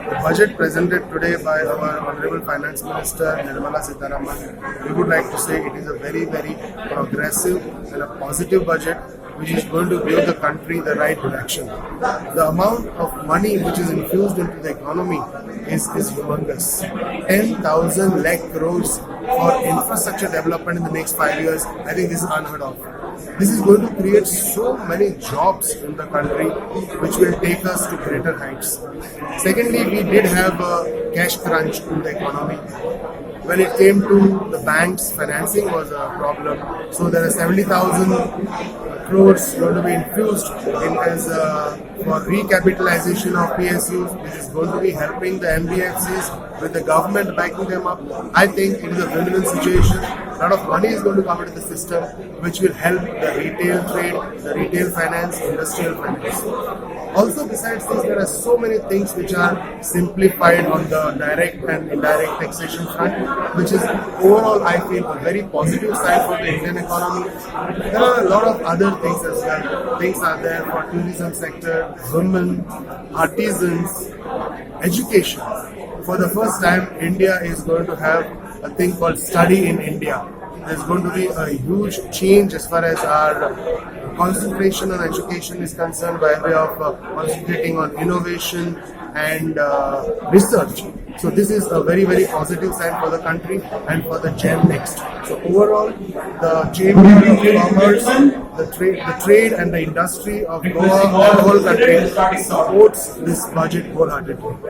The budget presented today by our Honorable Finance Minister Nirmala Sitharaman, we would like to say it is a very, very progressive and a positive budget which is going to give the country the right direction. The amount of money which is infused into the economy is humongous. 10,000 lakh crores for infrastructure development in the next 5 years. I think this is unheard of. This is going to create so many jobs in the country which will take us to greater heights. Secondly, we did have a cash crunch in the economy. When it came to the banks, financing was a problem. So there are 70,000 crores going to be infused in as for recapitalization of PSUs, which is going to be helping the NBFCs with the government backing them up. I think it is a win-win situation. A lot of money is going to come into the system, which will help the retail trade, the retail finance, industrial finance. Also, besides this, there are so many things which are simplified on the direct and indirect taxation front, which is overall, I feel, a very positive sign for the Indian economy. There are a lot of other things as well. Things are there for tourism sector, women, artisans, education. For the first time, India is going to have a thing called Study in India. There's going to be a huge change as far as our concentration on education is concerned by way of concentrating on innovation and research. So this is a very, very positive sign for the country and for the Gen Next. So overall, the Chamber of Commerce, the trade and the industry of Goa, the whole country supports this budget wholeheartedly.